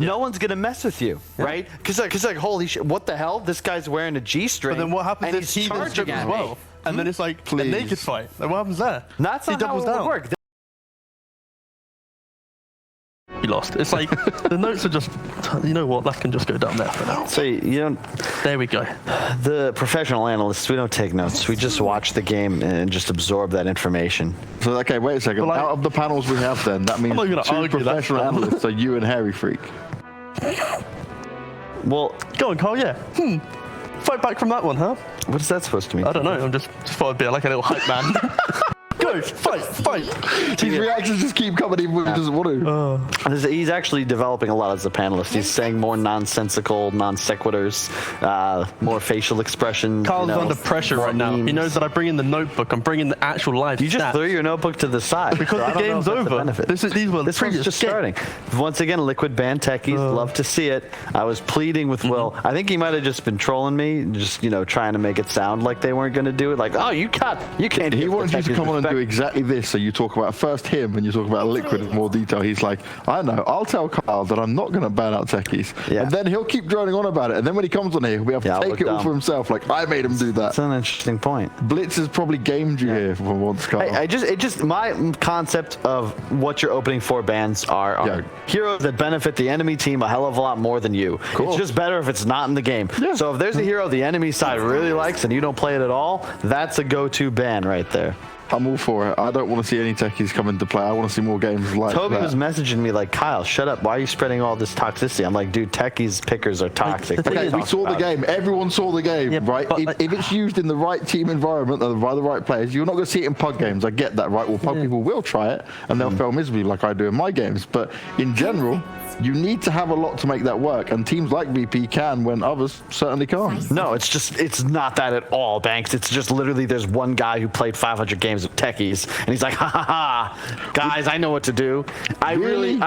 no one's gonna mess with you, right? Because like, holy shit, what the hell? This guy's wearing a G-string. But then what happens if he does strip as well? And then it's like a naked fight. Like, what happens there? That's not how it would work. He lost. It's like the notes are just, you know what, that can just go down there for now. So you don't. There we go. The professional analysts, we don't take notes. We just watch the game and just absorb that information. So okay, wait a second. Out of the panels we have, then that means two professional analysts are you and Hairy Freak. Well, go on, Carl. Yeah. Fight back from that one, huh? What's that supposed to mean? I don't know. I'm just thought I'd be like a little hype man. Go, fight. His reactions just keep coming even when he doesn't want to. He's actually developing a lot as a panelist. He's saying more nonsensical, non sequiturs, more facial expressions. Carl's under pressure right now. He knows that I bring in the notebook. I'm bringing the actual live. You just threw your notebook to the side. Because the game's over. This one's just starting. Once again, Liquid banned techies. Love to see it. I was pleading with Will. I think he might have just been trolling me, just trying to make it sound like they weren't going to do it. Like, oh, you can't. He wanted you to come on and do exactly this, so you talk about first him and you talk about Liquid in more detail. He's like, I know, I'll tell Kyle that I'm not going to ban out techies, and then he'll keep droning on about it, and then when he comes on here he'll be able to take it all for himself, like, I made him do that. That's an interesting point. Blitz has probably gamed you here for once, Kyle. My concept of what you're opening for bans are heroes that benefit the enemy team a hell of a lot more than you. It's just better if it's not in the game. So if there's a hero the enemy side really likes and you don't play it at all, that's a go-to ban right there. I'm all for it. I don't want to see any techies come into play. I want to see more games like Toby that. was messaging me like, Kyle, shut up. Why are you spreading all this toxicity? I'm like, dude, techies pickers are toxic. Okay, we saw the game. Everyone saw the game, right? If it's used in the right team environment and by the right players, you're not going to see it in pub games. I get that, right? Well, pub people will try it and they'll fail miserably like I do in my games. But in general, you need to have a lot to make that work, and teams like VP can when others certainly can't. No, it's not that at all, Banks. It's just literally there's one guy who played 500 games of techies, and he's like, ha, guys, I know what to do. I really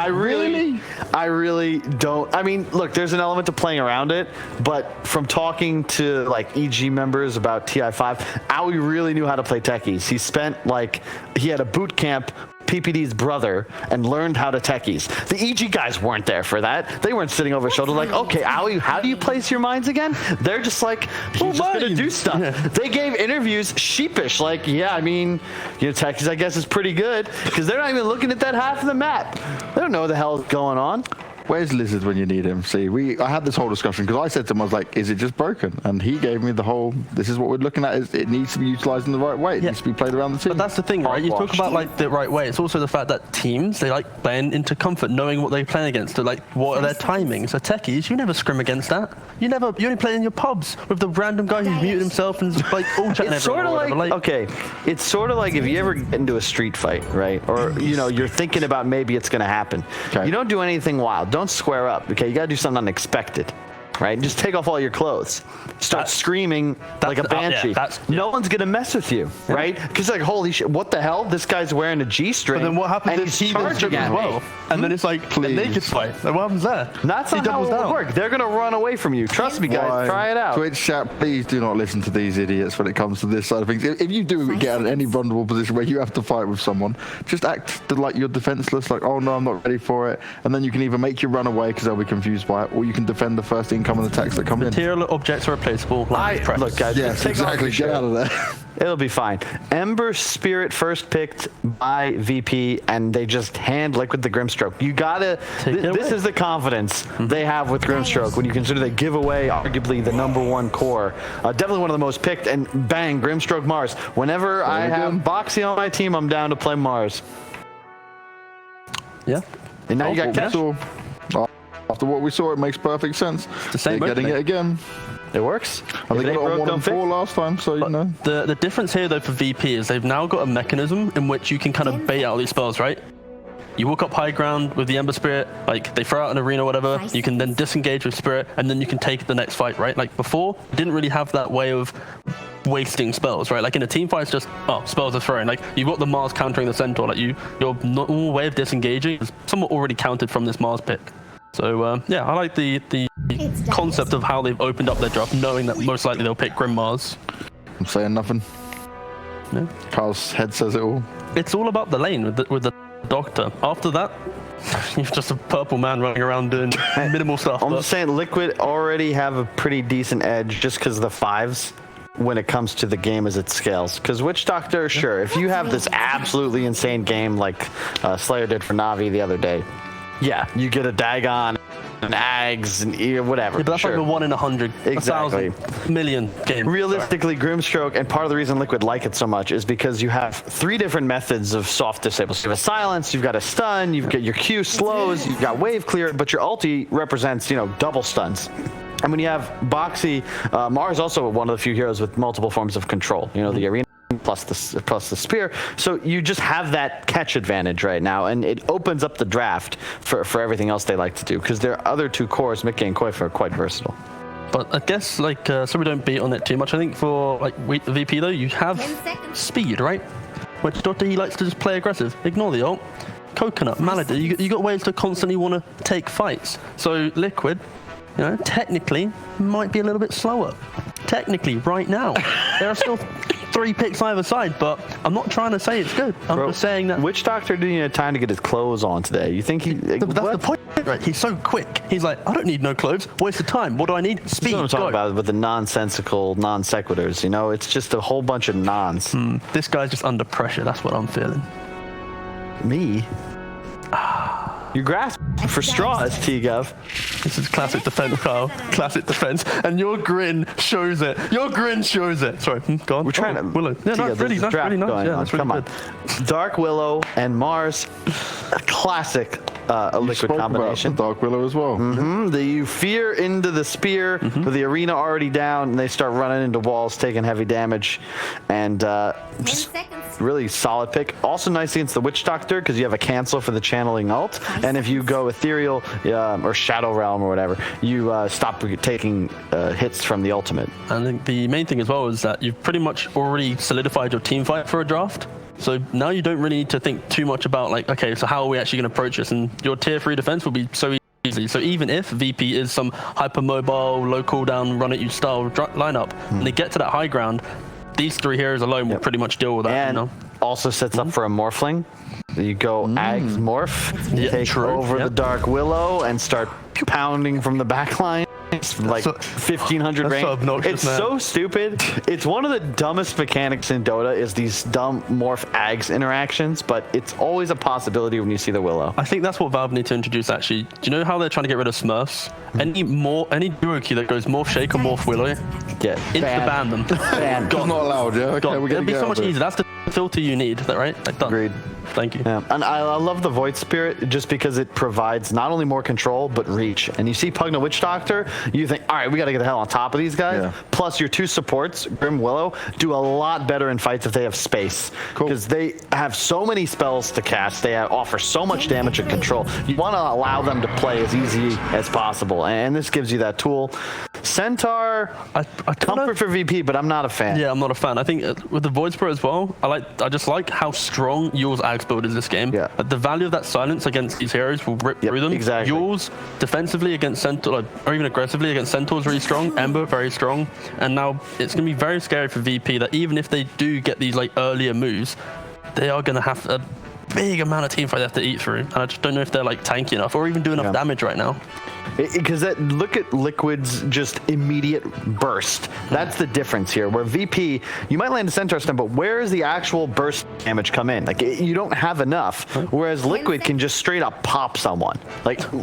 don't. I mean, look, there's an element to playing around it, but from talking to like EG members about TI5, Aoi really knew how to play techies. He had a boot camp, PPD's brother, and learned how to techies. The EG guys weren't there for that. They weren't sitting over his shoulder like, okay, Aoi, how do you place your mines again? They're just like, he's just gonna do stuff. They gave interviews sheepish, like, yeah, I mean, techies I guess is pretty good, because they're not even looking at that half of the map. They don't know what the hell is going on. Where's Lizard when you need him? See, I had this whole discussion because I said to him, I was like, is it just broken? And he gave me the whole, this is what we're looking at, is it needs to be utilized in the right way. It needs to be played around the team. But that's the thing, right? You talk about like the right way. It's also the fact that teams, they like playing into comfort, knowing what they're playing against. So like, what are their timings? So techies, you never scrim against that. You only play in your pubs with the random guy who's muted himself and like all chatting. It's sort of like, okay, it's sort of like if you ever get into a street fight, right? Or, you're thinking about maybe it's going to happen. You don't do anything wild. Don't square up. Okay, you gotta do something unexpected, right? Just take off all your clothes, start screaming like a banshee. No one's gonna mess with you, right? Because like, holy shit, what the hell? This guy's wearing a G-string. But then what happens if he does strip as well? And then it's like a naked fight. Like, what happens there? That's not how it would work. They're gonna run away from you. Trust me, guys. Try it out. Twitch chat, please do not listen to these idiots when it comes to this side of things. If you do get in any vulnerable position where you have to fight with someone, just act like you're defenseless, like, oh no, I'm not ready for it. And then you can either make you run away because they'll be confused by it, or you can defend the first incoming attacks that come in. Material objects are replaceable. Look, guys, yes, exactly. Get out of there. It'll be fine. Ember Spirit first picked by VP, and they just hand Liquid the Grimstroke. You gotta. This is the confidence they have with Grimstroke when you consider they give away arguably the #1 core. Definitely one of the most picked, and bang, Grimstroke Mars. Whenever I have Boxy on my team, I'm down to play Mars. Yeah. And now you got Catch. After what we saw, it makes perfect sense. They're getting it again. It works. And they got it on 1 and 4 last time, so you know. The difference here, though, for VP is they've now got a mechanism in which you can kind of bait out these spells, right? You walk up high ground with the Ember Spirit, like they throw out an arena or whatever, you can then disengage with Spirit, and then you can take the next fight, right? Like before, you didn't really have that way of wasting spells, right? Like in a team fight, it's just, spells are thrown. Like you've got the Mars countering the Centaur, like your normal way of disengaging is somewhat already counted from this Mars pick. So yeah, I like the concept of how they've opened up their draft, knowing that most likely they'll pick Grim Mars. I'm saying nothing. No. Carl's head says it all. It's all about the lane with the Doctor. After that, you're just a purple man running around doing minimal stuff. I'm just saying, Liquid already have a pretty decent edge just because of the 5s when it comes to the game as it scales. Because Witch Doctor, sure, if you have this absolutely insane game like Slayer did for Na'Vi the other day, yeah, you get a Dagon, an Ags, and whatever. Yeah, but that's sure. like a 1 in 100, Exactly. 1,000,000,000 game. Realistically, Grimstroke, and part of the reason Liquid like it so much is because you have 3 different methods of soft disables. You have a silence, you've got a stun, you've got your Q slows, you've got wave clear, but your ulti represents, double stuns. And when you have Boxy, Mars also one of the few heroes with multiple forms of control. The arena plus the spear. So you just have that catch advantage right now, and it opens up the draft for everything else they like to do, because their other 2 cores, Mickey and Koifa, are quite versatile. But I guess, so we don't beat on it too much, I think for, VP, though, you have speed, right? Which Doctor, he likes to just play aggressive. Ignore the ult. Coconut, Malady, you got ways to constantly want to take fights. So Liquid, technically, might be a little bit slower. Technically, right now. There are still 3 picks either side, but I'm not trying to say it's good. I'm just saying that... Witch Doctor didn't have time to get his clothes on today. You think he... That's the point, right? He's so quick. He's like, I don't need no clothes. Waste of time. What do I need? Speed. That's what I'm talking about with the nonsensical non sequiturs. It's just a whole bunch of nons. This guy's just under pressure. That's what I'm feeling. Me? You grasp for straws, T-Gov. This is classic defense, Kyle. Classic defense. And your grin shows it. Your grin shows it. Sorry, go on. We're trying to... Willow. Yeah, no, really nice. Really nice. Yeah, that's really good. Dark Willow and Mars, a classic Liquid combination. Dark Willow as well. You fear into the spear with the arena already down, and they start running into walls, taking heavy damage, and just really solid pick. Also nice against the Witch Doctor because you have a cancel for the channeling ult, and if you go Ethereal or Shadow Realm or whatever, you stop taking hits from the ultimate. I think the main thing as well is that you've pretty much already solidified your team fight for a draft. So now you don't really need to think too much about okay, so how are we actually going to approach this? And your tier 3 defense will be so easy. So even if VP is some hyper-mobile, low cooldown, run-at-you style lineup, and they get to that high ground, these 3 heroes alone will pretty much deal with that. And also sets up for a Morphling. You go Ags Morph, take over the Dark Willow, and start pounding from the back line. Like 1,500 range. So it's so stupid. It's one of the dumbest mechanics in Dota is these dumb Morph Ags interactions, but it's always a possibility when you see the Willow. I think that's what Valve need to introduce, actually. Do you know how they're trying to get rid of Smurfs? Any duo queue that goes Morph Shake or Morph Willow, insta-ban them. Ban. Not allowed, yeah? Okay, we're It'd be so much easier. That's the filter you need, right? Done. Agreed. Thank you. Yeah. And I love the Void Spirit just because it provides not only more control, but reach. And you see Pugna Witch Doctor, you think, all right, we got to get the hell on top of these guys. Yeah. Plus your 2 supports, Grim Willow, do a lot better in fights if they have space. Because they have so many spells to cast. They offer so much damage and control. You want to allow them to play as easy as possible. And this gives you that tool. Centaur, comfort for VP, but I'm not a fan. Yeah, I'm not a fan. I think with the Void-Spirit as well, I just like how strong Yule's Axe build is this game. Yeah. But the value of that silence against these heroes will rip through them. Exactly. Yule's defensively against Centaur, or even aggressively against Centaur is really strong. Ember, very strong. And now it's going to be very scary for VP that even if they do get these earlier moves, they are going to have a big amount of team fight they have to eat through. And I just don't know if they're tanky enough or even do enough damage right now. Because look at Liquid's just immediate burst. That's the difference here. Where VP, you might land a Centaur stun, but where is the actual burst damage come in? You don't have enough. Whereas Liquid can just straight up pop someone,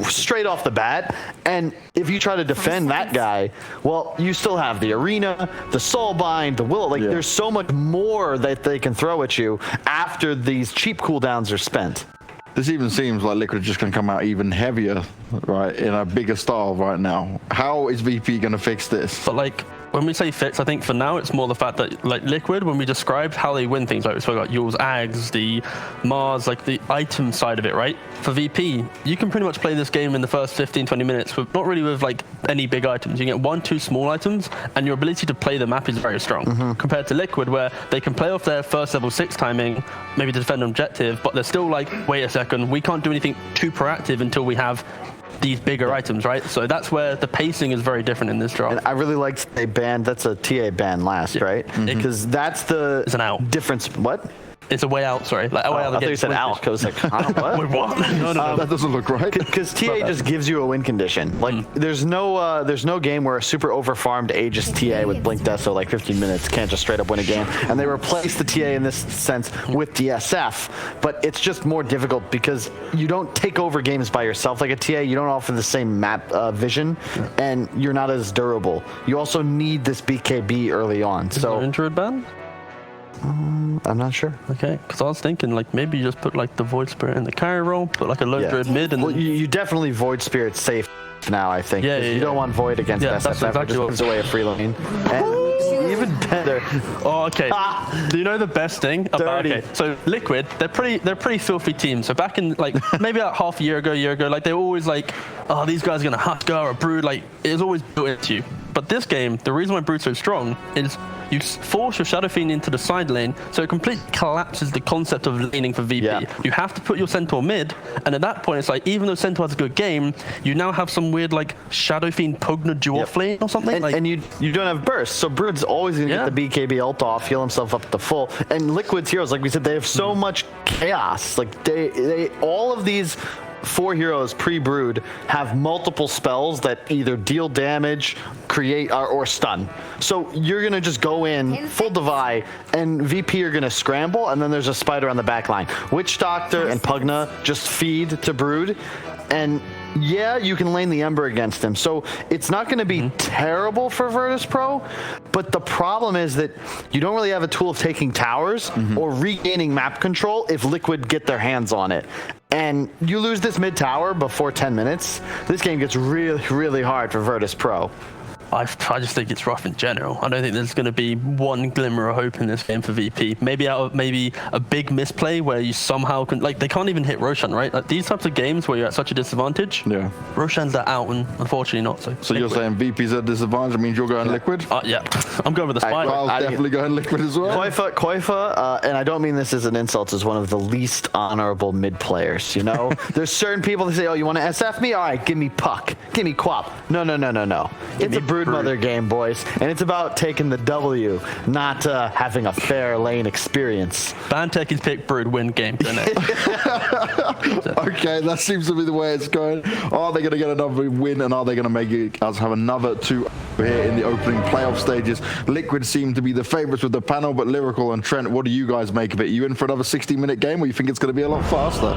straight off the bat. And if you try to defend that guy, well, you still have the arena, the soulbind, the willow. There's so much more that they can throw at you after these cheap cooldowns are spent. This even seems like Liquid is just going to come out even heavier, right, in a bigger style right now. How is VP going to fix this? But when we say fix, I think for now it's more the fact that Liquid, when we described how they win things, we spoke about Yule's Ags, the Mars, the item side of it, right? For VP, you can pretty much play this game in the first 15-20 minutes, with not really with any big items. You get 1-2 small items, and your ability to play the map is very strong compared to Liquid, where they can play off their first level 6 timing, maybe to defend an objective, but they're still wait a second, we can't do anything too proactive until we have these bigger items, right? So that's where the pacing is very different in this draft. And I really liked they banned, that's a TA ban last, right? Because that's the it's an out. Difference. What? It's a way out. Sorry, like a way out. I thought you said Alk. I was like, what? Wait, what? No. That doesn't look right. Because TA just gives you a win condition. Like there's no game where a super overfarmed Aegis TA with Blink Deso like 15 minutes can't just straight up win a game. And they replace the TA in this sense with the SF, but it's just more difficult because you don't take over games by yourself like a TA. You don't offer the same map vision, and you're not as durable. You also need this BKB early on. So Druid ban? I'm not sure. Okay, because I was thinking like maybe you just put like the Void Spirit in the carry role, put like a low Druid mid, and well, you definitely Void Spirit safe now. I think. Yeah, You don't want Void against SFF. that's exactly it just gives away a free lane. And even better. Oh, okay. Do you know the best thing about? Dirty. Okay, so Liquid, they're pretty filthy team. So back in like maybe like half a year ago, like they were always like, oh, these guys are gonna Husker or Brood. Like it was always built into you. But this game, the reason why Brood's so strong is you force your Shadow Fiend into the side lane, so it completely collapses the concept of laning for VP. Yeah. You have to put your Centaur mid, and at that point, it's like, even though Centaur has a good game, you now have some weird, like, Shadow Fiend Pugna Dwarf lane or something. And you don't have burst, so Brood's always going to get the BKB ult off, heal himself up to full. And Liquid's heroes, like we said, they have so much chaos. Like, they all of these 4 heroes pre-Brood have multiple spells that either deal damage, create, or stun. So you're going to just go in full Divide, and VP are going to scramble, and then there's a spider on the back line. Witch Doctor and Pugna just feed to Brood, and yeah, you can lane the Ember against him. So it's not going to be terrible for Virtus.pro, but the problem is that you don't really have a tool of taking towers or regaining map control if Liquid get their hands on it. And you lose this mid tower before 10 minutes, this game gets really, really hard for Virtus.pro. I just think it's rough in general. I don't think there's going to be one glimmer of hope in this game for VP. Maybe out of a big misplay where you somehow can, like, they can't even hit Roshan, right? Like these types of games where you're at such a disadvantage. Yeah. Roshan's out, and unfortunately not. So you're saying VP's at disadvantage? Means you're going Liquid? Yeah, I'm going with the spider. I'll definitely go Liquid as well. Koifa, and I don't mean this as an insult, is one of the least honorable mid players. You know, there's certain people that say, "Oh, you want to SF me? All right, give me Puck, give me Quap." No. It's a Broodmother game, boys, and it's about taking the W, not having a fair lane experience. Banteki's pick Brood win game, didn't it? Okay, that seems to be the way it's going. Are they going to get another win, and are they going to make us have another 2 here in the opening playoff stages? Liquid seem to be the favorites with the panel, but Lyrical and Trent, what do you guys make of it? You in for another 60-minute game, or you think it's going to be a lot faster?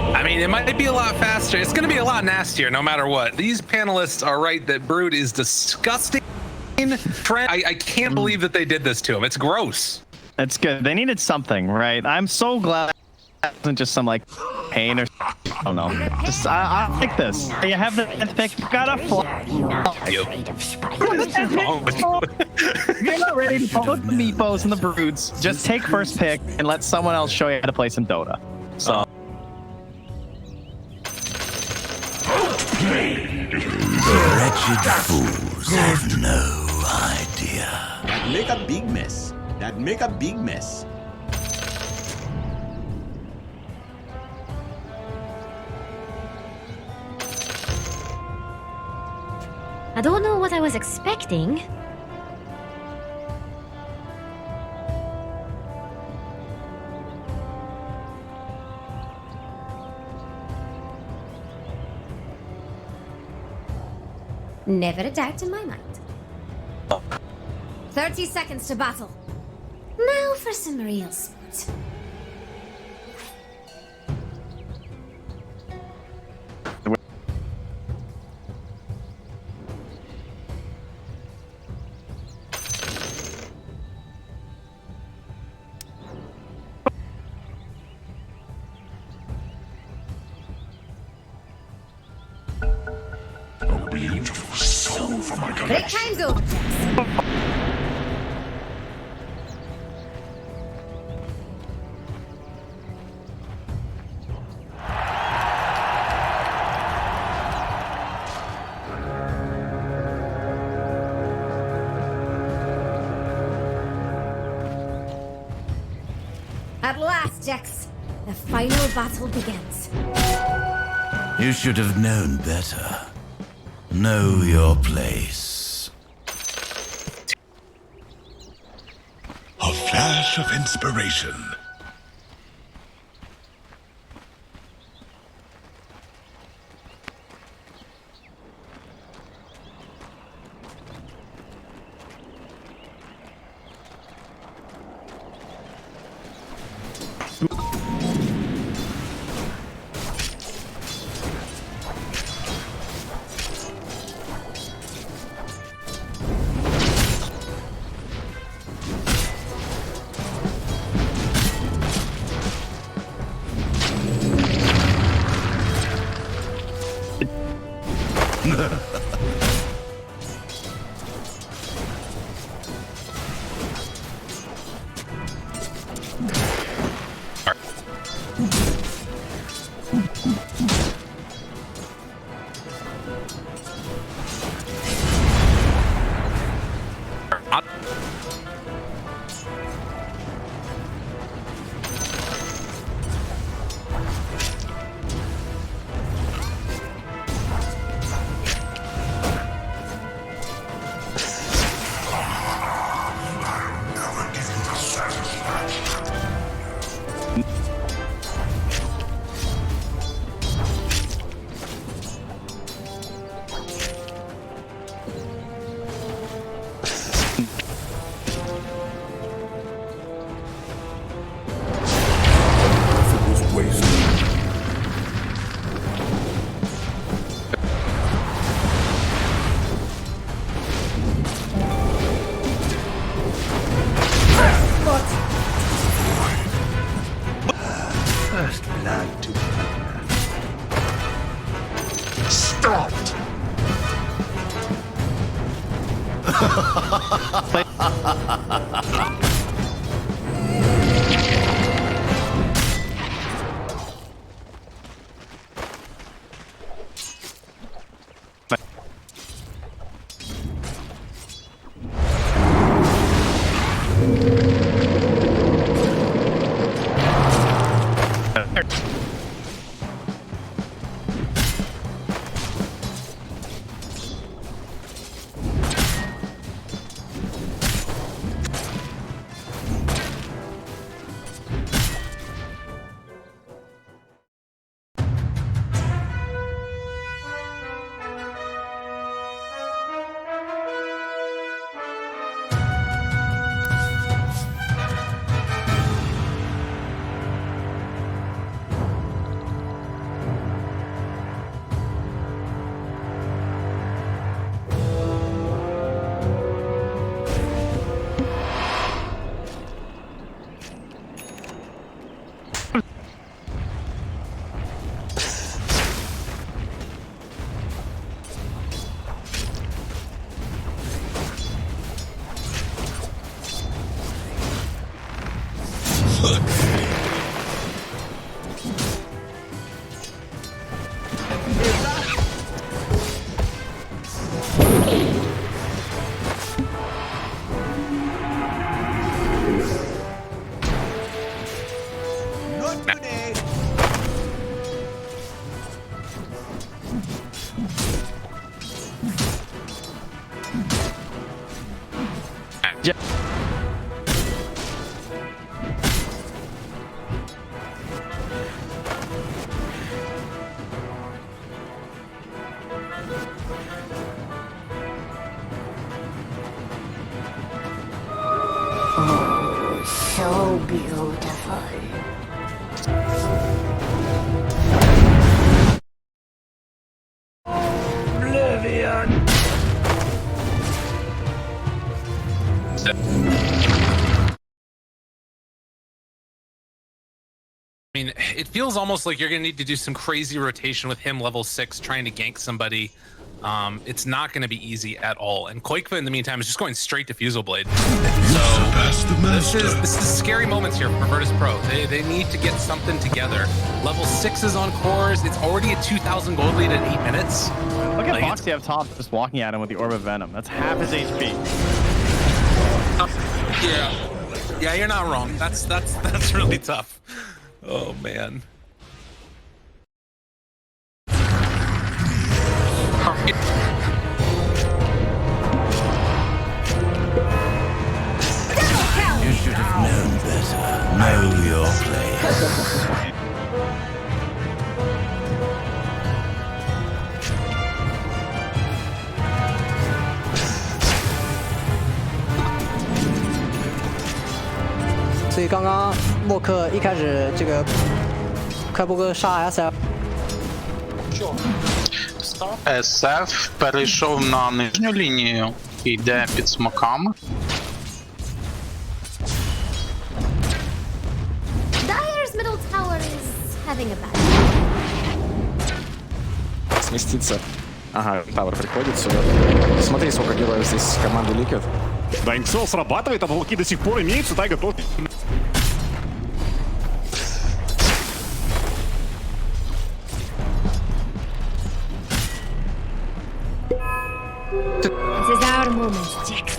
I mean, it might be a lot faster. It's going to be a lot nastier no matter what. These panelists are right that Brood is disgusting. Trent, I can't believe that they did this to him. It's gross. It's good. They needed something, right? I'm so glad it wasn't just some like pain or I don't know. Just I like this. You have the pick. Got a fly. You're not ready to put the meepos and the Broods. Just take first pick and let someone else show you how to play some Dota. So. Wretched fools have no idea. That make a big mess. That make a big mess. I don't know what I was expecting. Never a doubt in my mind. 30 seconds to battle. Now for some real sport. Break time's over, Jax. At last, Jax, the final battle begins. You should have known better. Know your place. A flash of inspiration. First blood to Stopped. So beautiful. I mean, it feels almost like you're going to need to do some crazy rotation with him level 6 trying to gank somebody. It's not going to be easy at all. And Koikva, in the meantime, is just going straight to Fusel Blade. So this is scary moments here for Virtus.pro. They need to get something together. Level 6 is on cores. It's already a 2,000 gold lead at 8 minutes. Look at Foxy up top just walking at him with the Orb of Venom. That's half his HP. Yeah, you're not wrong. That's really tough. Oh man. You should have known better. Know your place.所以刚刚默克一开始这个快播哥杀 SF。 SF перейшов на нижню лінію, йде під смоками. Dyer's middle tower is having a bad Сместиться. Ага, Тавр приходит сюда. Смотри, сколько героев здесь с команды Liquid. Да, Инксел срабатывает, а волки до сих пор имеются, Тайга тоже. This is our moment, Jax.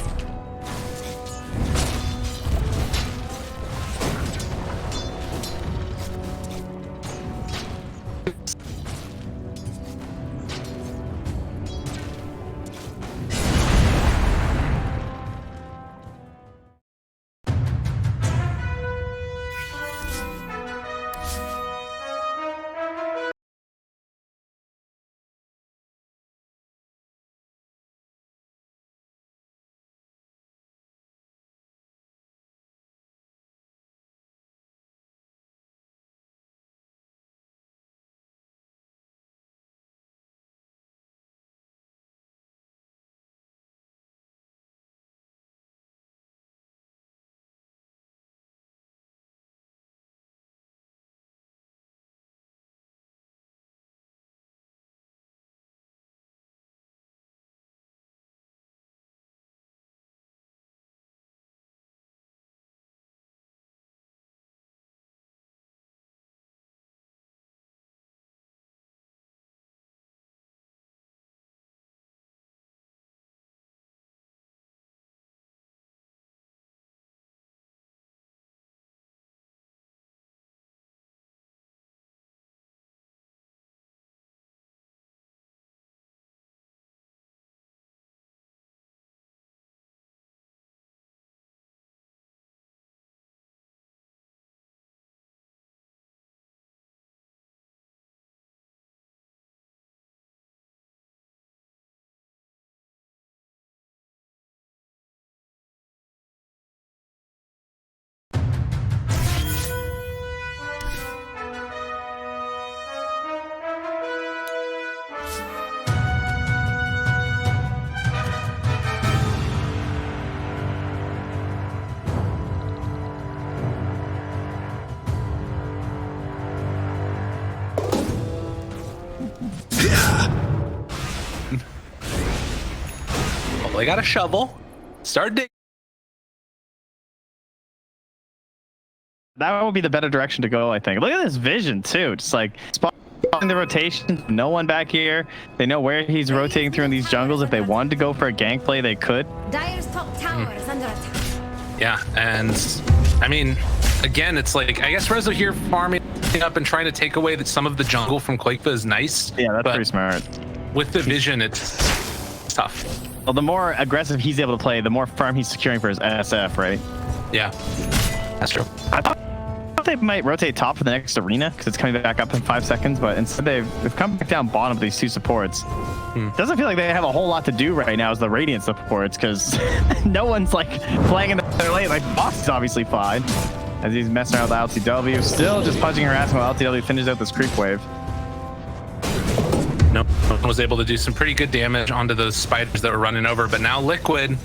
Well, they got a shovel. Start digging. That would be the better direction to go, I think. Look at this vision, too. Just like spotting the rotation. No one back here. They know where he's rotating through in these jungles. If they wanted to go for a gank play, they could. Dire's top tower is under attack. Yeah, and I mean, again, it's like, I guess Rezo here farming up and trying to take away some of the jungle from Quakefa is nice. Yeah, that's pretty smart. With the vision, it's tough. Well, the more aggressive he's able to play, the more farm he's securing for his SF, right? Yeah, that's true. I thought they might rotate top for the next arena because it's coming back up in 5 seconds, but instead they've come back down bottom of these two supports. Doesn't feel like they have a whole lot to do right now as the Radiant supports because no one's like playing in their lane. Like Box is obviously fine as he's messing around with the LTW, still just punching and harassing while LTW finishes out this creep wave. No one was able to do some pretty good damage onto those spiders that were running over, but now Liquid,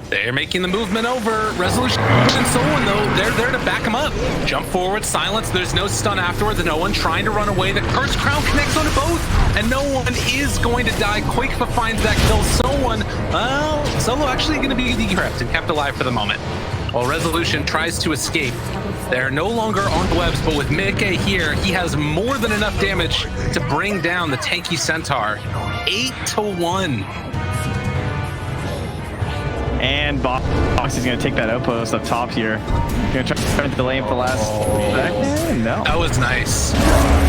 they're making the movement over. Resolution and Someone, though, they're there to back him up. Jump forward, silence, there's no stun afterwards, and no one trying to run away. The Cursed Crown connects onto both, and no one is going to die. Quakefa finds that kill. Someone, well, Solo actually going to be decrypted and kept alive for the moment. While Resolution tries to escape, they're no longer on the webs, but with Mickey here, he has more than enough damage to bring down the tanky Centaur. 8-1. And Box is going to take that outpost up top here. Going to try to delay him for the last second? No. That was nice.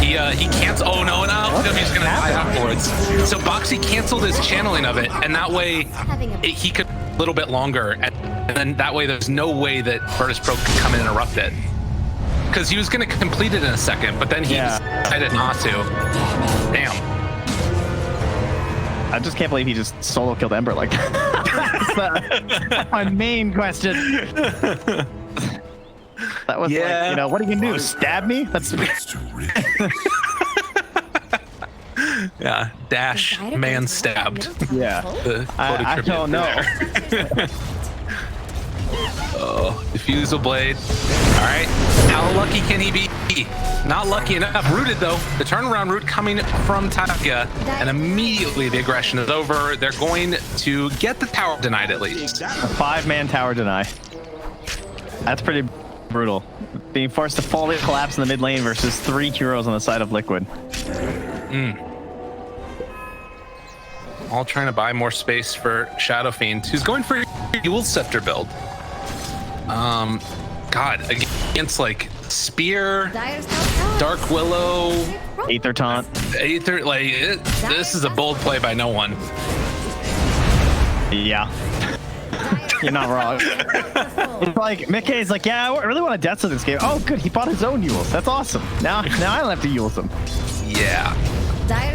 He canceled. Oh no, he's going to die afterwards. So Boxy canceled his channeling of it, and that way he could a little bit longer. And then that way there's no way that Virtus.pro could come in and interrupt it. Because he was going to complete it in a second, but then he decided not to. Damn. I just can't believe he just solo killed Ember like that. That's my main question. That was like, you know, what are you gonna do? Stab me? That's yeah, dash man stabbed. Yeah. I don't know. Oh, Diffusal Blade. All right. How lucky can he be? Not lucky enough. Rooted, though. The turnaround route coming from Takia, and immediately the aggression is over. They're going to get the tower denied, at least. A 5-man tower deny. That's pretty brutal. Being forced to fully collapse in the mid lane versus 3 heroes on the side of Liquid. All trying to buy more space for Shadow Fiend, who's going for Dual Scepter build. God, against like Spear, Dark Willow, Aether Taunt. Aether, this is a bold play by no one. Yeah. You're not wrong. It's like, Mickey's like, yeah, I really want to death to this game. Oh, good, he bought his own Yules. That's awesome. Now I don't have to Yules him. Yeah.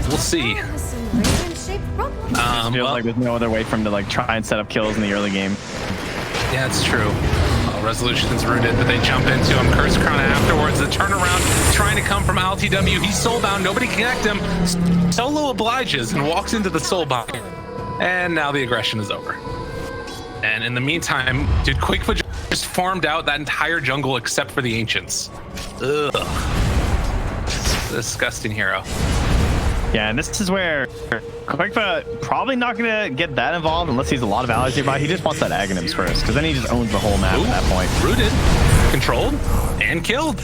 We'll see. Feels like there's no other way for him to like try and set up kills in the early game. Yeah, it's true. Resolution's rooted, but they jump into him. Curse Crown afterwards. The turnaround trying to come from LTW. He's soulbound. Nobody connect him. Solo obliges and walks into the soulbound. And now the aggression is over. And in the meantime, dude, Quakefoot just farmed out that entire jungle except for the Ancients. Ugh. Disgusting hero. Yeah, and this is where Quakefoot probably not going to get that involved unless he's a lot of allies nearby. He just wants that Aghanims first, because then he just owns the whole map at that point. Rooted, controlled, and killed.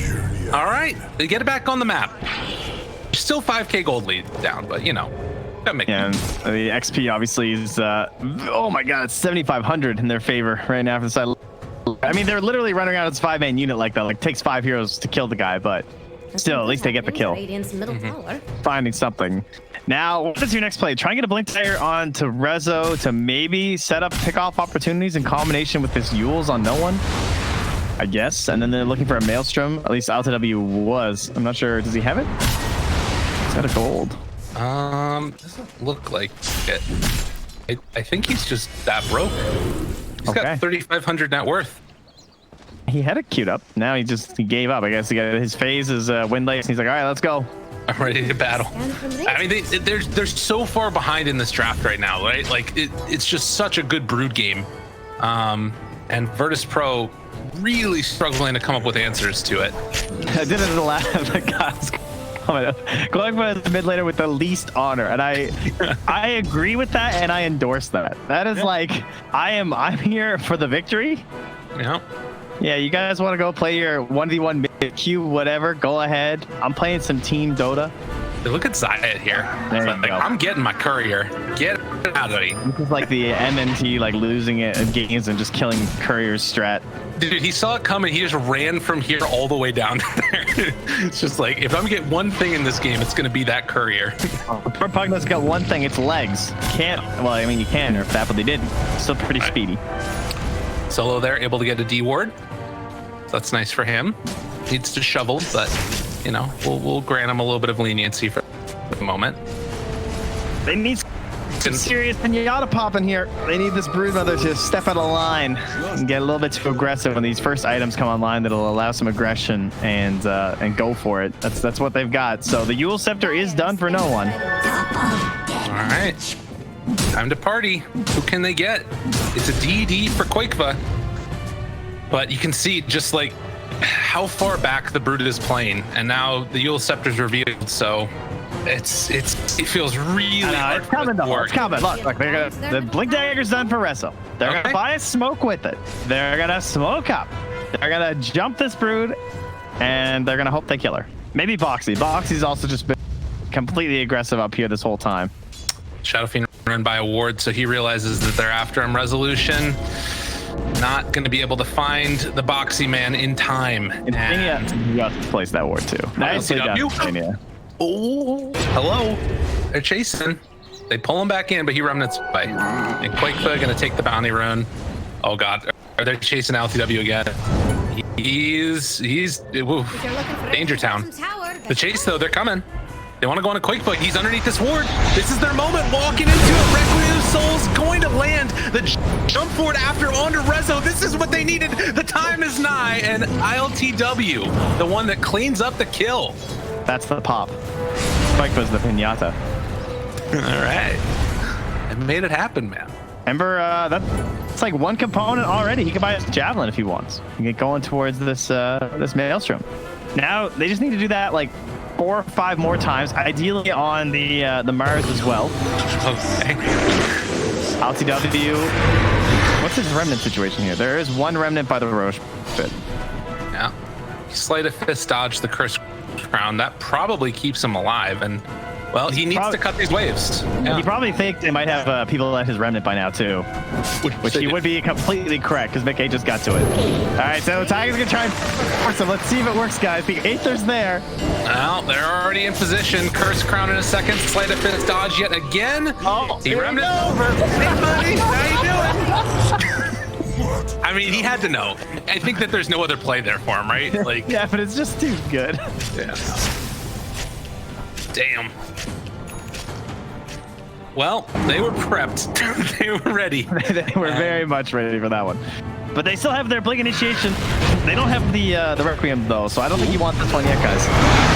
All right, they get it back on the map. Still 5k gold lead down, but you know, that makes and the XP obviously is, oh my god, it's 7,500 in their favor right now for the side. I mean, they're literally running around as 5-man unit like that. Like, takes 5 heroes to kill the guy, but still, at least they get the kill. Finding something. Now, what is your next play? Try and get a Blink Dagger onto Rezo to maybe set up pick-off opportunities in combination with this Yules on no one, I guess. And then they're looking for a Maelstrom. At least AltaW was. I'm not sure. Does he have it? He's got a gold. Doesn't look like it. I think he's just that broke. He's got 3,500 net worth. He had it queued up. Now he gave up. I guess he got his phase is wind lace. He's like, all right, let's go. I'm ready to battle. I mean, they're so far behind in this draft right now, right? Like it's just such a good brood game, and Virtus.pro really struggling to come up with answers to it. I did it in the last guys. Going for the mid laner with the least honor, and I agree with that, and I endorse that. That is like I'm here for the victory. Yeah. Yeah, you guys want to go play your 1v1 mid Q, whatever, go ahead. I'm playing some Team Dota. Hey, look at Zayat here. Like, I'm getting my courier. Get out of here. This is like the MNT, like losing it in games and just killing courier's strat. Dude, he saw it coming. He just ran from here all the way down there. It's just like, if I'm gonna get one thing in this game, it's gonna be that courier. Poor Pugna's got one thing, it's legs. Can't, well, I mean, you can nerf that, but they didn't. Still pretty speedy. Solo there, able to get a D ward. So that's nice for him. Needs to shovel, but you know, we'll grant him a little bit of leniency for the moment. They need some serious pinata popping here. They need this Broodmother to step out of line and get a little bit too aggressive when these first items come online. That'll allow some aggression and go for it. That's what they've got. So the Yule Scepter is done for no one. All right, time to party. Who can they get? It's a DD for Quakefa. But you can see just like how far back the Brood is playing, and now the Yule Scepter's revealed, so it feels really hard. It's coming though. It's coming. Look, the Blink Dagger's done for Rezo. They're gonna buy a smoke with it. They're gonna smoke up. They're gonna jump this Brood, and they're gonna hope they kill her. Maybe Boxy. Boxy's also just been completely aggressive up here this whole time. Shadow Fiend run by a ward, so he realizes that they're after him. Resolution. Not going to be able to find the Boxy man in time. Infinia just placed that ward too. Nicely done, Infinia. Oh, hello. They're chasing. They pull him back in, but he remnants away. And Quakefoot going to take the bounty rune. Oh god, are they chasing LTW again? He's Danger Town. The chase though, they're coming. They want to go on a Quakefoot. He's underneath this ward. This is their moment. Walking into it. Requiem Soul's going to land. The jump forward after onto Rezo. This is what they needed. The time is nigh. And ILTW, the one that cleans up the kill. That's the pop. Spike was the pinata. All right. It made it happen, man. Ember, It's like one component already. He can buy a javelin if he wants. He can get going towards this this maelstrom. Now they just need to do that like 4 or 5 more times, ideally on the Mars as well. Okay. LTW. What's his remnant situation here? There is one remnant by the Roche pit. Yeah. Sleight of Fist dodge the Curse Crown. That probably keeps him alive. And, well, he needs to cut these waves. Yeah. He probably thinks they might have people at his remnant by now, too. Which he would be completely correct, because Mickey just got to it. All right, so the Tiger's going to try and force him. Let's see if it works, guys. The Aether's there. Well, they're already in position. Curse Crown in a second. Sleight of Fist dodge yet again. Oh, he remnant over. Hey, buddy, how you doing? I mean, he had to know. I think that there's no other play there for him, right? Like, yeah, but it's just too good. Yeah. Damn. Well, they were prepped. They were ready. They were very much ready for that one. But they still have their Blink Initiation. They don't have the Requiem, though, so I don't think you want this one yet, guys.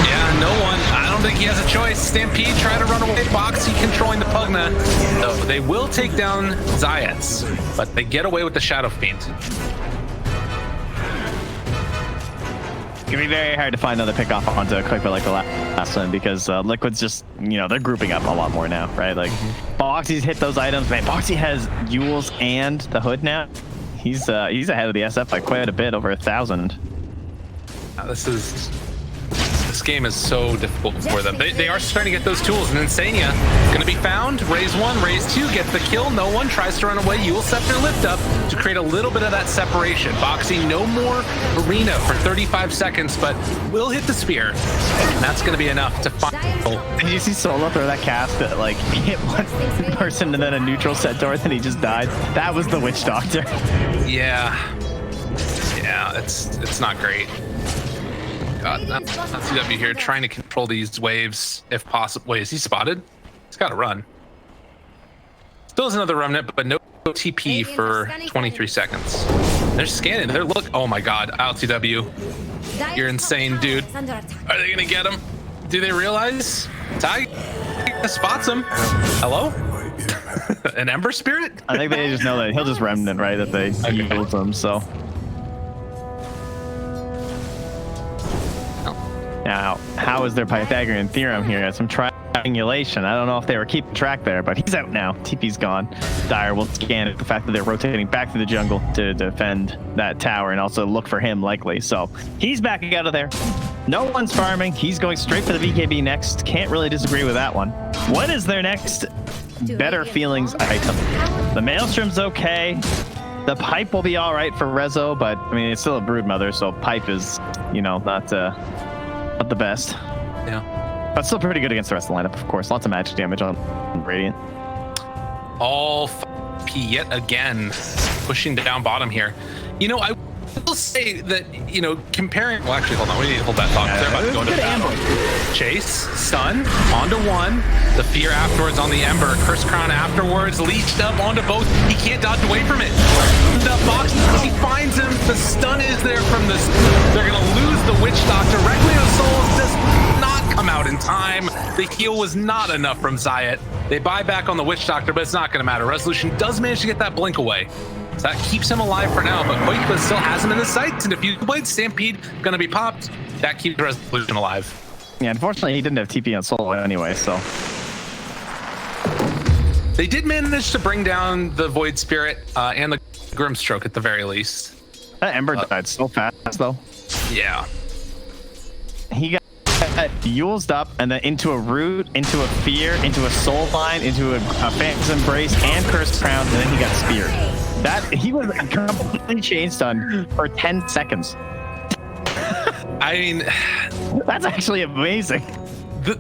Yeah, no one. I don't think he has a choice. Stampede try to run away. Boxy controlling the Pugna. So they will take down Zayats, but they get away with the Shadow Fiend. It's going to be very hard to find another pick off onto a Kuiper like the last one, because Liquid's just, they're grouping up a lot more now, right? Like, Boxy's hit those items. Man, Boxy has Yules and the Hood now. He's ahead of the SF by quite a bit, over 1,000. This game is so difficult for them. They are starting to get those tools, and Insania going to be found. Raise 1, raise 2, gets the kill. No one tries to run away. Yule Scepter lift up to create a little bit of that separation. Boxy, no more arena for 35 seconds, but will hit the spear. And that's going to be enough to find. Did you see Solo throw that cast that like hit one person and then a neutral centaur, and he just died? That was the Witch Doctor. Yeah, it's not great. God, that's CW here trying to control these waves if possible. Wait, is he spotted? He's got to run. Still has another remnant, but no TP for 23 seconds. They're scanning. They're look. Oh my God, LTW, you're insane, dude. Are they gonna get him? Do they realize? Tiger spots him. Hello? An Ember Spirit? I think they just know that he'll just remnant, right? That they yield him. So. Now, how is their Pythagorean theorem here? Some triangulation. I don't know if they were keeping track there, but he's out now. TP's gone. Dire will scan it, the fact that they're rotating back to the jungle to defend that tower and also look for him likely. So he's backing out of there. No one's farming. He's going straight for the VKB next. Can't really disagree with that one. What is their next better feelings item? The Maelstrom's okay. The Pipe will be all right for Rezo, but I mean, it's still a Broodmother, so Pipe is, not the best. Yeah. But still pretty good against the rest of the lineup, of course. Lots of magic damage on Radiant. All P yet again, pushing down bottom here. I will say that, comparing... Well, actually, hold on. We need to hold that thought. They're about to go into battle. Chase, stun, onto one. The fear afterwards on the Ember. Curse Crown afterwards. Leeched up onto both. He can't dodge away from it. The box, he finds him. The stun is there from this. They're going to lose the Witch Doctor. Requiem of Souls does not come out in time. The heal was not enough from Zayat. They buy back on the Witch Doctor, but it's not going to matter. Resolution does manage to get that blink away. So that keeps him alive for now, but Koikba still has him in the sights, and if you Blade Stampede going to be popped, that keeps Resolution alive. Yeah, unfortunately, he didn't have TP on Solo anyway, so. They did manage to bring down the Void Spirit and the Grimstroke at the very least. That Ember died so fast, though. Yeah. He got Yulesed up, and then into a Root, into a Fear, into a Soul Bind, into a Phantom's Embrace, and Cursed Crown, and then he got Speared. He was completely chain stunned for 10 seconds. I mean, that's actually amazing. The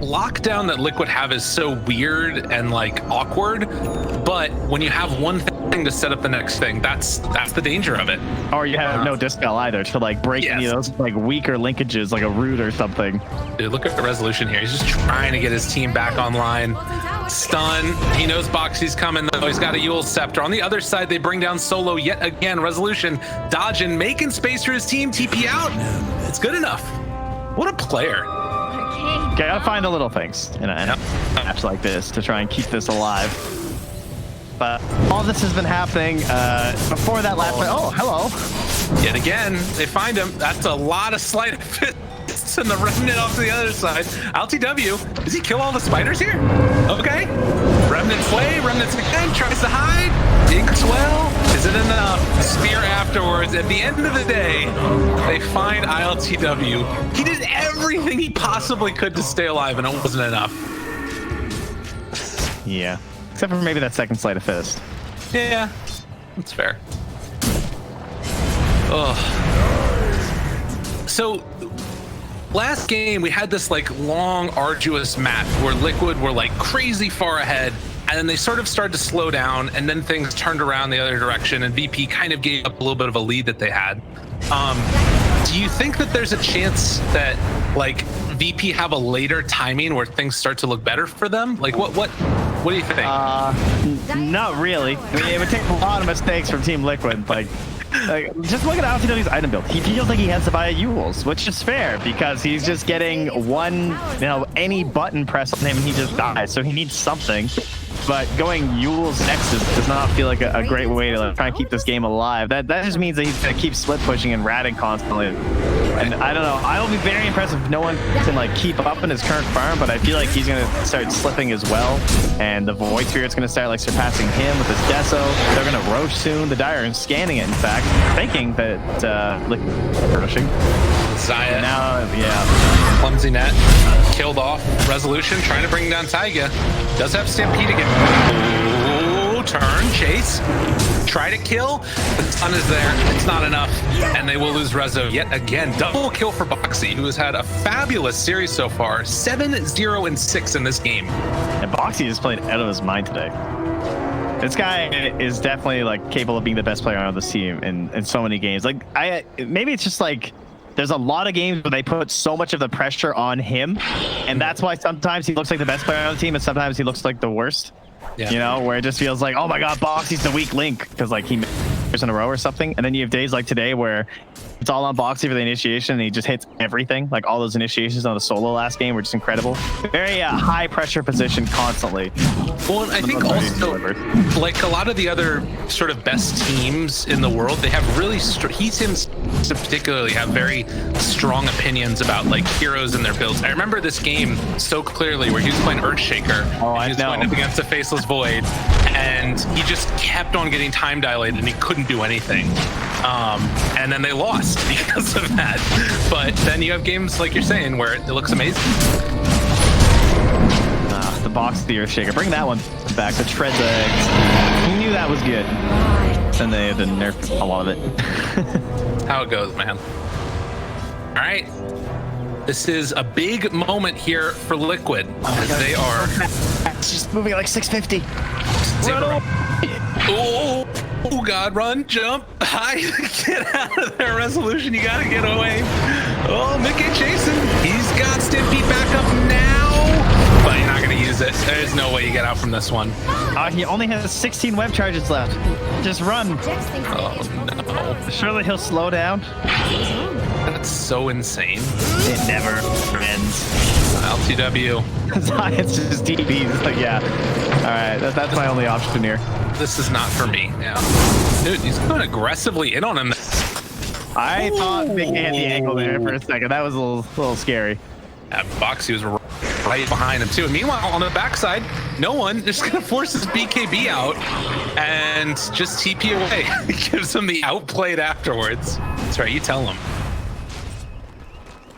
lockdown that Liquid have is so weird and awkward, but when you have one thing to set up the next thing, that's the danger of it. Or you have no Dispel either to break any of those weaker linkages, like a Root or something. Dude, look at the Resolution here. He's just trying to get his team back online. Stun. He knows Boxy's coming though. He's got a Yule Scepter. On the other side, they bring down Solo yet again. Resolution dodging, making space for his team. TP out. It's good enough. What a player. Okay, gotta find the little things in a match like this to try and keep this alive. all this has been happening before that last fight. Oh, hello. Yet again, they find him. That's a lot of sleight of fists and the remnant off to the other side. LTW, does he kill all the spiders here? Okay. Remnant slay, remnants again, tries to hide. Big swell. Is it enough? Spear afterwards. At the end of the day, they find ILTW. He did everything he possibly could to stay alive, and it wasn't enough. Yeah. Except for maybe that second sleight of fist. Yeah, that's fair. Ugh. So, last game we had this like long, arduous match where Liquid were like crazy far ahead, and then they sort of started to slow down, and then things turned around the other direction, and VP kind of gave up a little bit of a lead that they had. Do you think that there's a chance that like VP have a later timing where things start to look better for them? Like what do you think? Not really. I mean, it would take a lot of mistakes from Team Liquid. Like just look at LTW's item build. He feels like he has to buy a Yules, which is fair because he's just getting one, any button press on him and he just dies. So he needs something. But going Yules Nexus does not feel like a great way to try and keep this game alive. That just means that he's gonna keep split pushing and ratting constantly. And I don't know. I will be very impressed if no one can like keep up in his current farm, but I feel like he's gonna start slipping as well. And the Void Spirit's gonna start like surpassing him with his Deso. They're gonna Roche soon. The Dire is scanning it, in fact, thinking that like rushing. Zaya. Now, yeah. Clumsy net. Killed off. Resolution trying to bring down Taiga. Does have Stampede again. Oh, turn, chase. Try to kill. The stun is there. It's not enough. And they will lose Rezo yet again. Double kill for Boxy, who has had a fabulous series so far. 7-0-6 in this game. And Boxy just played out of his mind today. This guy is definitely like capable of being the best player on this team in so many games. Like maybe it's just like there's a lot of games where they put so much of the pressure on him, and that's why sometimes he looks like the best player on the team and sometimes he looks like the worst. Yeah. You know, where it just feels like, oh my god, Boxy's the weak link because like he in a row or something, and then you have days like today where it's all on Boxy for the initiation and he just hits everything. Like all those initiations on the solo last game were just incredible. Very high pressure position constantly. Well, and I think also like a lot of the other sort of best teams in the world, they have really he seems to particularly have very strong opinions about like heroes and their builds. I remember this game so clearly where he was playing Earthshaker. Oh, he was going up against a Faceless Void, and he just kept on getting time dilated and he couldn't do anything. And then they lost because of that. But then you have games like you're saying where it looks amazing. The box, the Earthshaker. Bring that one back. The Tread the eggs. We knew that was good. And they nerfed a lot of it. How it goes, man. All right. This is a big moment here for Liquid as they are. It's just moving at like 650. Oh god, run, jump, hide, get out of there, Resolution, you gotta get away. Oh, Mickey chasing, he's got Stimpy back up now, but you're not gonna use it. There's no way you get out from this one. He only has 16 web charges left. Just run. Oh no. Surely he'll slow down. That's so insane. It never ends. LTW. It's just DBs. Like, yeah. All right, that's my only option here. This is not for me. Yeah. Dude, he's going aggressively in on him. I thought Mickey had the angle there for a second. That was a little scary. That Boxy was right behind him too. And meanwhile, on the backside, no one just gonna force his BKB out and just TP away. He gives him the outplayed afterwards. That's right, you tell him.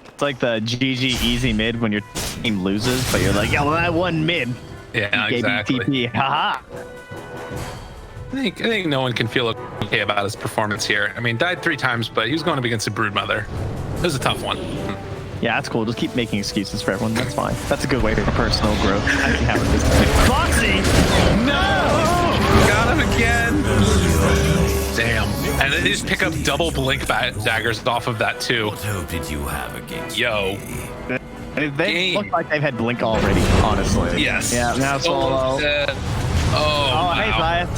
It's like the GG easy mid when your team loses, but you're like, yeah, well, I won mid. Yeah, BKB, exactly. TP. Haha. I think no one can feel okay about his performance here. I mean, died 3 times, but he was going up against a Broodmother. It was a tough one. Yeah, that's cool. Just keep making excuses for everyone. That's fine. That's a good way for personal growth. I can have it this time. Foxy! No! Got him again. Damn. And then they just pick up double blink daggers off of that too. What hope did you have against Yo. They look like they've had blink already, honestly. Yes. Yeah, now Solo. Oh, hey, Zion.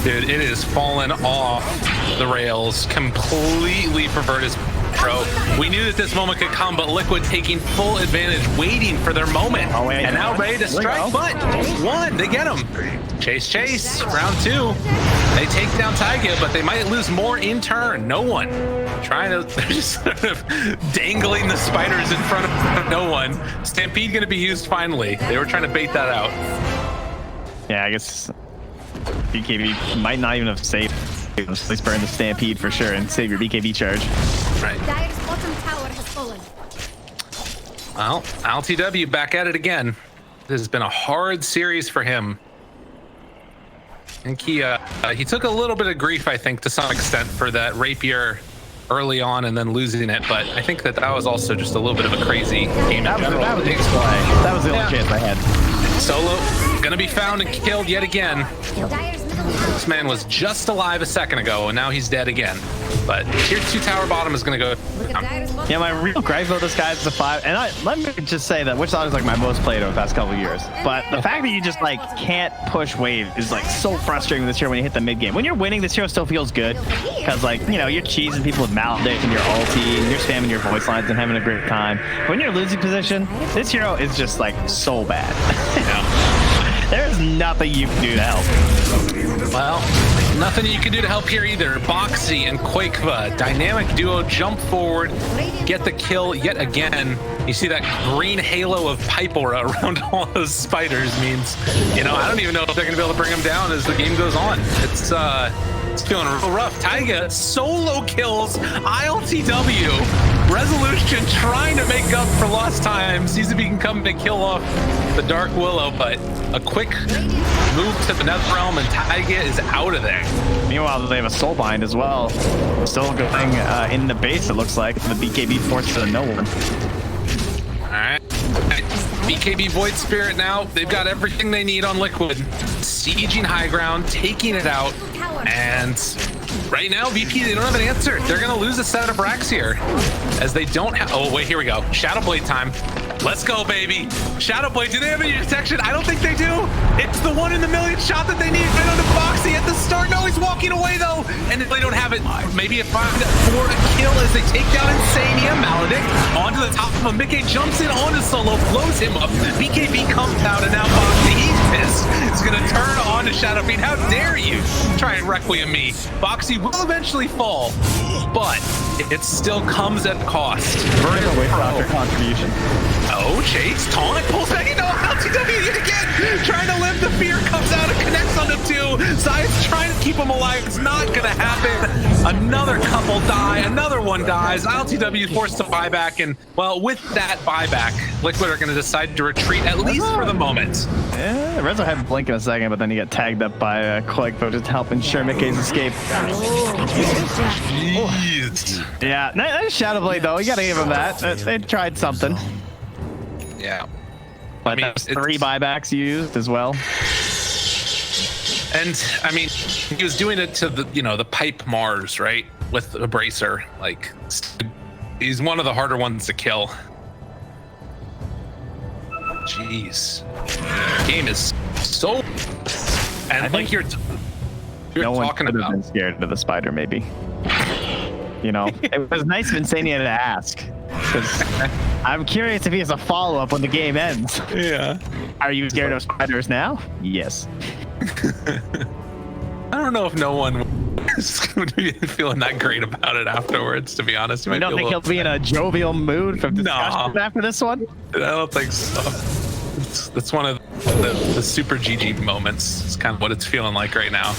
Dude, it is fallen off the rails. Completely perverted his Virtus.pro. We knew that this moment could come, but Liquid taking full advantage, waiting for their moment. Oh, wait, and now ready to strike, but one, they get him. Chase, round 2. They take down Taiga, but they might lose more in turn. No one. They're just sort of dangling the spiders in front of no one. Stampede gonna be used finally. They were trying to bait that out. Yeah, I guess BKB might not even have saved. At least burn the Stampede for sure and save your BKB charge. Right. Dire's bottom tower has fallen. Well, LTW back at it again. This has been a hard series for him. I think he took a little bit of grief, I think, to some extent for that rapier early on and then losing it, but I think that was also just a little bit of a crazy game. That was the only chance I had. Solo gonna be found and killed yet again. This man was just alive a second ago, and now he's dead again. But tier 2 tower bottom is gonna go. Yeah, my real gripe with this guy is the 5, and let me just say that Witch is like my most played over the past couple of years. But the fact that you just like can't push wave is like so frustrating this hero when you hit the mid game. When you're winning, this hero still feels good because like you're cheesing people with Maledict and your ulti, and you're spamming your voice lines and having a great time. When you're losing position, this hero is just like so bad. There's nothing you can do to help. Well, nothing you can do to help here either. Boxy and Quakeva, dynamic duo, jump forward, get the kill yet again. You see that green halo of pipe aura around all those spiders means, I don't even know if they're gonna be able to bring them down as the game goes on. It's feeling real rough. Taiga solo kills ILTW. Resolution trying to make up for lost time. Sees if he can come and kill off the Dark Willow, but a quick move to the Netherrealm and Taiga is out of there. Meanwhile, they have a Soulbind as well. Still going in the base, it looks like. The BKB forced to no one. All right. BKB Void Spirit now. They've got everything they need on Liquid. Sieging high ground, taking it out, and right now, VP, they don't have an answer. They're going to lose a set of racks here as they don't have... Oh, wait, here we go. Shadowblade time. Let's go, baby. Shadowblade, do they have any detection? I don't think they do. It's the 1 in a million shot that they need. Right on the Boxy at the start. No, he's walking away, though. And if they don't have it, maybe a 5 for a kill as they take down Insania. Maledict onto the top of him. Mickey jumps in onto Solo, blows him up. BKB comes out, and now Boxy, he's pissed. He's going to turn on to Shadowfiend. How dare you try and Requiem me. Boxy will eventually fall, but it still comes at cost. Virtus.pro contribution. Oh, Chase, taunt, pulls back into LTW yet again. Trying to live, the fear comes out and connects onto 2. Zay's trying to keep him alive. It's not going to happen. Another couple die. Another one dies. LTW is forced to buy back. And, well, with that buyback, Liquid are going to decide to retreat, at least for the moment. Yeah, Rezo had Blink in a second, but then he got tagged up by Quakeva to help ensure Mickey's escape. Jeez. Yeah, nice Shadowblade, though. You got to give him that. They tried something. Yeah. But that's 3 buybacks used as well. And I mean, he was doing it to the, the pipe Mars, right? With a bracer. Like, he's one of the harder ones to kill. Jeez. Game is so. And I like you're no talking one could about. have been scared of the spider, maybe. It was nice of Insania to ask. Because I'm curious if he has a follow-up when the game ends. Yeah. Are you scared of spiders now? Yes. I don't know if no one is going to be feeling that great about it afterwards, to be honest. You don't think he'll be in a jovial mood from discussions after this one? I don't think so. That's one of the super GG moments. It's kind of what it's feeling like right now.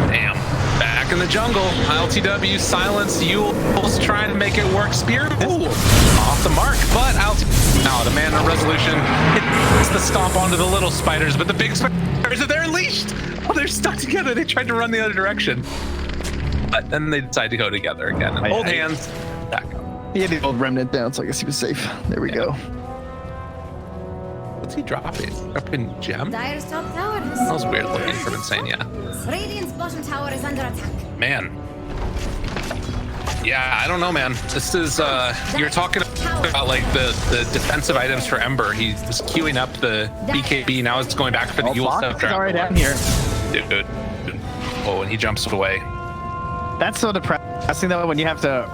Damn. Back in the jungle, LTW, silence, Yule's trying to make it work. Spear, ooh, off the mark, but now the man of resolution hits the stomp onto the little spiders, but the big spiders, they're unleashed. Oh, they're stuck together. They tried to run the other direction, but then they decide to go together again and hold hands. Back up. He had the old remnant down, so I guess he was safe. There we go. What's he dropping? Dropping gem? Dire's top tower has That was weird looking from Insania. Radiant's bottom tower is under attack. Man. Yeah, I don't know, man. This is, you're talking about like the defensive items for Ember. He was queuing up the BKB. Now it's going back for the Yule stuff. Already down here. Dude. Oh, and he jumps away. That's so depressing though when you have to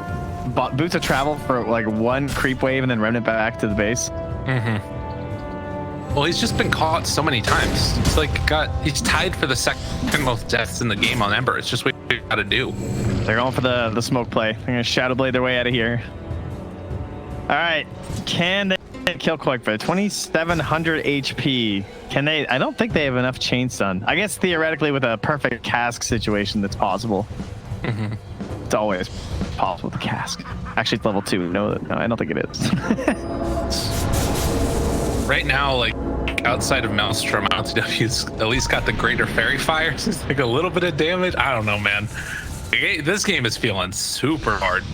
boots of travel for like one creep wave and then Remnant back to the base. Well, he's just been caught so many times. It's like he's tied for the second most deaths in the game on Ember. It's just what you gotta do. They're going for the smoke play. They're gonna Shadow Blade their way out of here. All right, can they kill Koikva? 2,700 HP. Can they? I don't think they have enough chain stun. I guess theoretically with a perfect cask situation, that's possible. It's always possible with the cask. Actually, it's level 2. No, I don't think it is. Right now, like outside of Maelstrom, LTW's at least got the greater fairy fire. So it's like a little bit of damage. I don't know, man. This game is feeling super hard.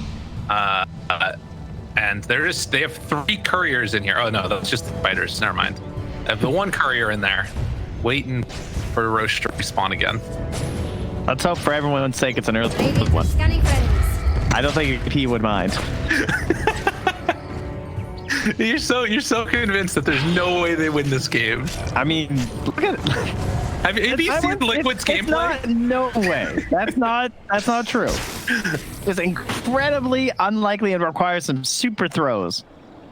And they have 3 couriers in here. Oh no, that's just the fighters. Never mind. I have the 1 courier in there, waiting for Roche to respawn again. Let's hope for everyone's sake it's an early one. I don't think he would mind. You're so convinced that there's no way they win this game. I mean, look at it. Have you seen Liquid's gameplay? No way. That's not true. It's incredibly unlikely and requires some super throws.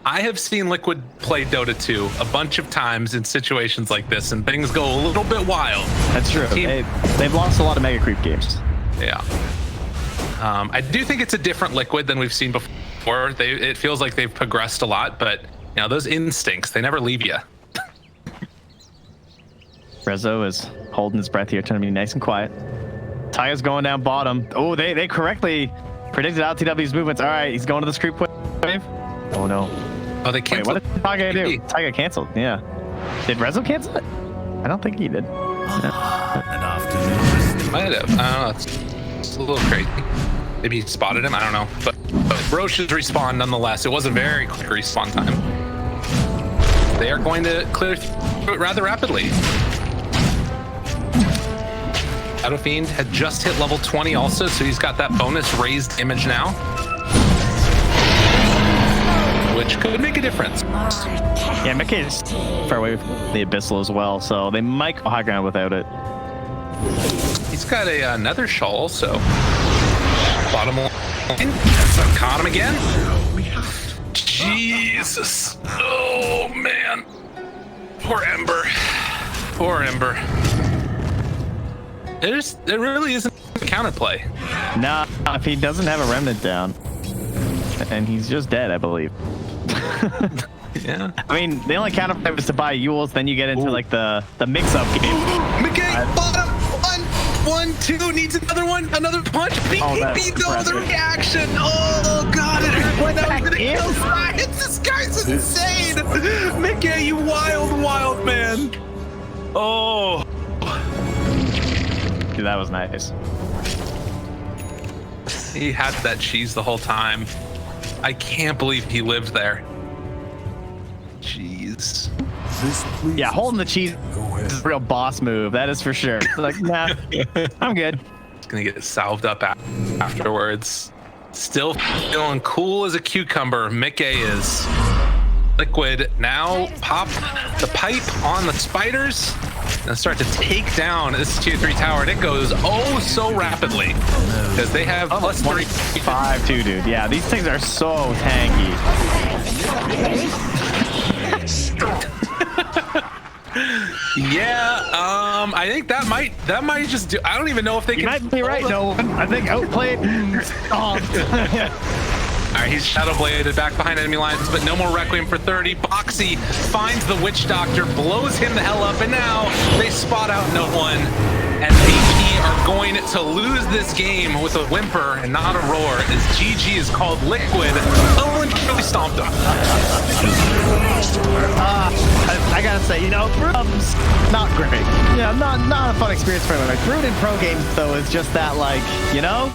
I have seen Liquid play Dota 2 a bunch of times in situations like this, and things go a little bit wild. That's true. They've lost a lot of Mega Creep games. Yeah. I do think it's a different Liquid than we've seen before. It feels like they've progressed a lot, but you know, those instincts, they never leave you. Rezo is holding his breath here, trying to be nice and quiet. Taiga's going down bottom. Oh, they correctly predicted LTW's movements. All right, he's going to the creep wave. Oh no. Oh, they canceled. Wait, what did Taiga do? Taiga canceled. Yeah. Did Rezo cancel it? I don't think he did. Might have. I don't know. It's a little crazy. Maybe he spotted him. I don't know. But Roche's respawn nonetheless. It was a very quick respawn time. They are going to clear through it rather rapidly. Shadow Fiend had just hit level 20 also, so he's got that bonus raised damage now, which could make a difference. Yeah, Mickey is far away from the Abyssal as well, so they might go high ground without it. He's got another shawl also. Bottom line. Caught him again. Jesus. Oh, man. Poor Ember. Poor Ember. It really isn't a counterplay. Nah, if he doesn't have a remnant down, and he's just dead, I believe. Yeah. I mean, the only counterplay was to buy Yules, then you get into like the mix-up game. McKay, bottom, 1, 2, needs another one, another punch. The reaction. Oh god, it hurt. This guy's insane. McKay, you wild man. Oh. Dude, that was nice. He had that cheese the whole time. I can't believe he lived there. Jeez. Yeah, holding the cheese is a real boss move. That is for sure. Like, nah, I'm good. He's gonna get salved up afterwards. Still feeling cool as a cucumber. Mickey is. Liquid now pop the pipe on the spiders and start to take down this tier 3 tower, and it goes oh so rapidly because they have plus 5 too, dude. Yeah, these things are so tanky. Yeah, I think that might just do. I don't even know if they can. You might be right, no. I think outplayed. All right, he's shadow bladed back behind enemy lines, but no more Requiem for 30. Boxy finds the Witch Doctor, blows him the hell up, and now they spot out no one. And AP are going to lose this game with a whimper and not a roar, as GG is called Liquid. Oh, and really stomped him. I gotta say, you know, Brood's not great. Yeah, not a fun experience for him. Like, Brood in pro games, though, is just that, like, you know,